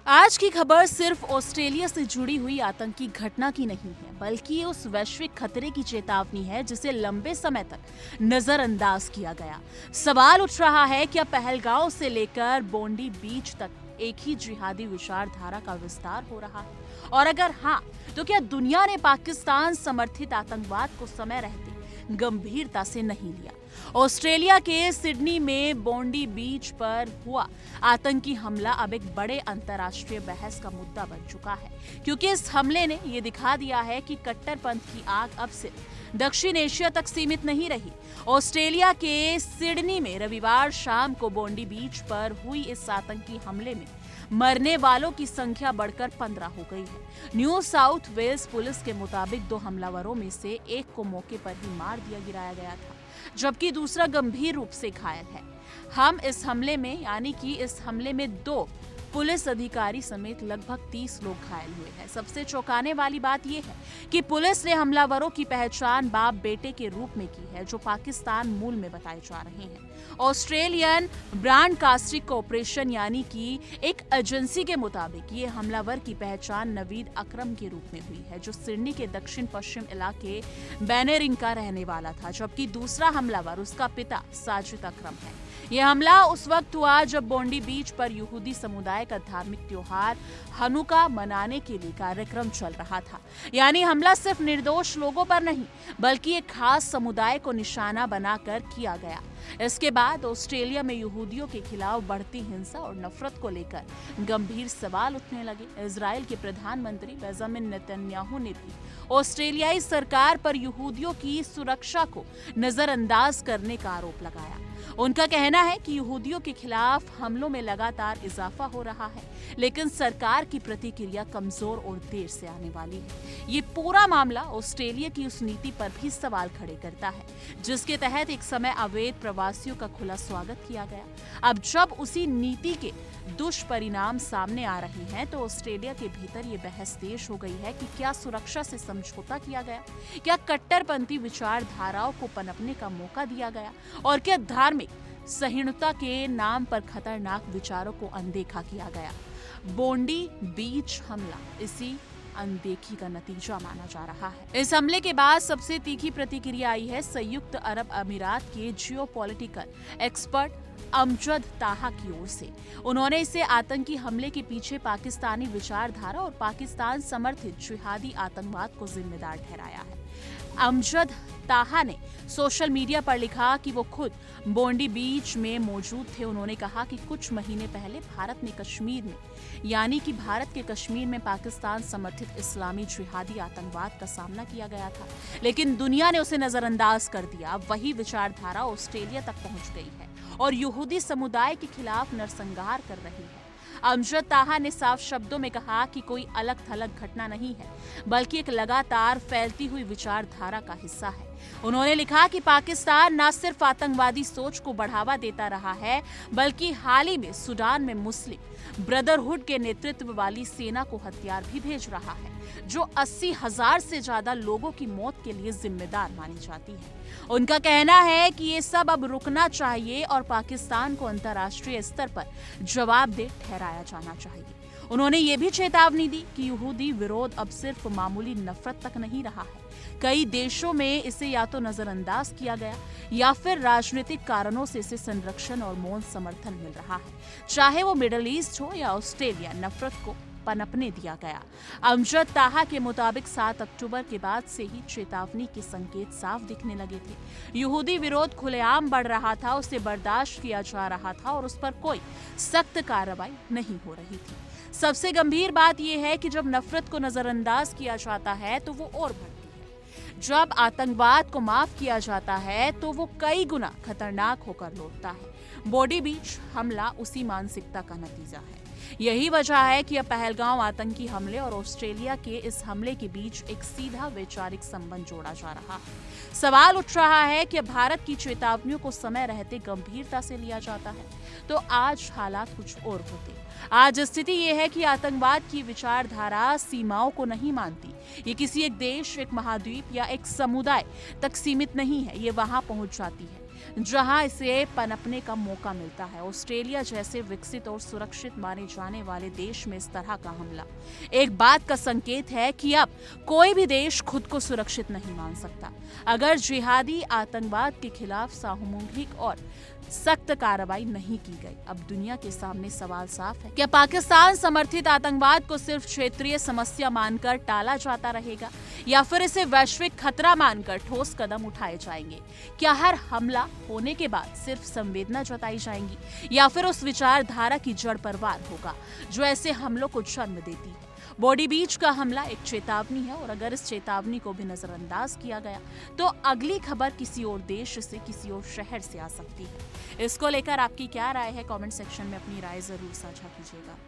आज की खबर सिर्फ ऑस्ट्रेलिया से जुड़ी हुई आतंकी घटना की नहीं है, बल्कि ये उस वैश्विक खतरे की चेतावनी है जिसे लंबे समय तक नजरअंदाज किया गया। सवाल उठ रहा है कि अब पहलगांव से लेकर बोंडी बीच तक एक ही जिहादी विचारधारा का विस्तार हो रहा है, और अगर हाँ, तो क्या दुनिया ने पाकिस्तान समर्थित आतंकवाद को समय रहते गंभीरता से नहीं लिया? ऑस्ट्रेलिया के सिडनी में बोंडी बीच पर हुआ आतंकी हमला अब एक बड़े अंतर्राष्ट्रीय बहस का मुद्दा बन चुका है, क्योंकि इस हमले ने यह दिखा दिया है कि कट्टरपंथ की आग अब सिर्फ दक्षिण एशिया तक सीमित नहीं रही। ऑस्ट्रेलिया के सिडनी में रविवार शाम को बोंडी बीच पर हुई इस आतंकी हमले में मरने वालों की संख्या बढ़कर 15 हो गई है। न्यू साउथ वेल्स पुलिस के मुताबिक 2 हमलावरों में से एक को मौके पर ही मार गिराया गया था, जबकि दूसरा गंभीर रूप से घायल है। इस हमले में 2 पुलिस अधिकारी समेत लगभग 30 लोग घायल हुए हैं। सबसे चौंकाने वाली बात यह है कि पुलिस ने हमलावरों की पहचान बाप बेटे के रूप में की है, जो पाकिस्तान मूल में बताए जा रहे हैं। ऑस्ट्रेलियन ब्रॉडकास्टिंग कॉर्पोरेशन यानी कि एक एजेंसी के मुताबिक ये हमलावर की पहचान नवीद अकरम के रूप में हुई है, जो सिडनी के दक्षिण पश्चिम इलाके बैनेरिंग का रहने वाला था, जबकि दूसरा हमलावर उसका पिता साजिद अकरम है। यह हमला उस वक्त हुआ जब बोंडी बीच पर यहूदी समुदाय का धार्मिक त्योहार हनुका मनाने के लिए कार्यक्रम चल रहा था। यानी हमला सिर्फ निर्दोष लोगों पर नहीं, बल्कि एक खास समुदाय को निशाना बनाकर किया गया। इसके बाद ऑस्ट्रेलिया में यहूदियों के खिलाफ बढ़ती हिंसा और नफरत को लेकर गंभीर सवाल उठने लगे। इजराइल के प्रधानमंत्री बेंजामिन नेतन्याहू ने भी ऑस्ट्रेलियाई सरकार पर यहूदियों की सुरक्षा को नजरअंदाज करने का आरोप लगाया। उनका कहना है कि यहूदियों के खिलाफ हमलों में लगातार इजाफा हो रहा है, लेकिन सरकार की प्रतिक्रिया कमजोर और देर से आने वाली है। ये पूरा मामला ऑस्ट्रेलिया की उस नीति पर भी सवाल खड़े करता है, जिसके तहत एक समय अवैध प्रवासियों का खुला स्वागत किया गया। अब जब उसी नीति के दुष्परिणाम सामने आ रहे हैं, तो ऑस्ट्रेलिया के भीतर ये बहस तेज हो गई है कि क्या सुरक्षा से समझौता किया गया, क्या कट्टरपंथी विचारधाराओं को पनपने का मौका दिया गया, और क्या धार्मिक सहिष्णुता के नाम पर खतरनाक विचारों को अनदेखा किया गया। बोंडी बीच हमला इसी अनदेखी का नतीजा माना जा रहा है। इस हमले के बाद सबसे तीखी प्रतिक्रिया आई है संयुक्त अरब अमीरात के जियोपॉलिटिकल एक्सपर्ट अमजद ताहा की ओर से। उन्होंने इसे आतंकी हमले के पीछे पाकिस्तानी विचारधारा और पाकिस्तान समर्थित जिहादी आतंकवाद को जिम्मेदार ठहराया है। अमजद ताहा ने सोशल मीडिया पर लिखा कि वो खुद बोंडी बीच में मौजूद थे। उन्होंने कहा कि कुछ महीने पहले भारत के कश्मीर में पाकिस्तान समर्थित इस्लामी जिहादी आतंकवाद का सामना किया गया था, लेकिन दुनिया ने उसे नजरअंदाज कर दिया। अब वही विचारधारा ऑस्ट्रेलिया तक पहुंच गई है और यहूदी समुदाय के खिलाफ नरसंहार कर रही है। अमजद ताहा ने साफ शब्दों में कहा कि कोई अलग थलग घटना नहीं है, बल्कि एक लगातार फैलती हुई विचारधारा का हिस्सा है। उन्होंने लिखा कि पाकिस्तान न सिर्फ आतंकवादी सोच को बढ़ावा देता रहा है, बल्कि हाल ही में सूडान में मुस्लिम ब्रदरहुड के नेतृत्व वाली सेना को हथियार भी भेज रहा है, जो 80,000 से ज्यादा लोगों की मौत के लिए जिम्मेदार मानी जाती है। उनका कहना है कि ये सब अब रुकना चाहिए और पाकिस्तान को अंतर्राष्ट्रीय स्तर पर जवाबदेह ठहराया जाना चाहिए। उन्होंने ये भी चेतावनी दी कि यहूदी विरोध अब सिर्फ मामूली नफरत तक नहीं रहा है। कई देशों में इसे या तो नजरअंदाज किया गया या फिर राजनीतिक कारणों से इसे संरक्षण और मौन समर्थन मिल रहा है। चाहे वो मिडिल ईस्ट हो या ऑस्ट्रेलिया, नफरत को पनपने दिया गया। अमजद ताहा के मुताबिक 7 अक्टूबर के बाद से ही चेतावनी के संकेत साफ दिखने लगे थे। यहूदी विरोध खुलेआम बढ़ रहा था, उसे बर्दाश्त किया जा रहा था और उस पर कोई सख्त कार्रवाई नहीं हो रही थी। सबसे गंभीर बात यह है कि जब नफरत को नजरअंदाज किया जाता है तो वो और बढ़ती है। जब आतंकवाद को माफ किया जाता है तो वो कई गुना खतरनाक होकर लौटता है। बोंडी बीच हमला उसी मानसिकता का नतीजा है। यही वजह है कि अब पहलगांव आतंकी हमले और ऑस्ट्रेलिया के इस हमले के बीच एक सीधा वैचारिक संबंध जोड़ा जा रहा है। सवाल उठ रहा है कि भारत की चेतावनियों को समय रहते गंभीरता से लिया जाता है तो आज हालात कुछ और होते। आज स्थिति ये है कि आतंकवाद की विचारधारा सीमाओं को नहीं मानती। ये किसी एक देश, एक महाद्वीप या एक समुदाय तक सीमित नहीं है, ये वहां पहुंच जाती है। जहां इसे पनपने का मौका मिलता है। ऑस्ट्रेलिया जैसे विकसित और सुरक्षित माने जाने वाले देश में इस तरह का हमला एक बात का संकेत है कि अब कोई भी देश खुद को सुरक्षित नहीं मान सकता। अगर जिहादी आतंकवाद के खिलाफ सामूहिक और सख्त कार्रवाई नहीं की गई, अब दुनिया के सामने सवाल साफ है, क्या पाकिस्तान समर्थित आतंकवाद को सिर्फ क्षेत्रीय समस्या मानकर टाला जाता रहेगा या फिर इसे वैश्विक खतरा मानकर ठोस कदम उठाए जाएंगे? क्या हर हमला होने के बाद सिर्फ संवेदना जताई जाएंगी या फिर उस विचारधारा की जड़ पर वार होगा जो ऐसे हमलों को जन्म देती है? बॉडी बीच का हमला एक चेतावनी है और अगर इस चेतावनी को भी नजरअंदाज किया गया तो अगली खबर किसी और देश से, किसी और शहर से आ सकती है। इसको लेकर आपकी क्या राय है? कमेंट सेक्शन में अपनी राय जरूर साझा कीजिएगा।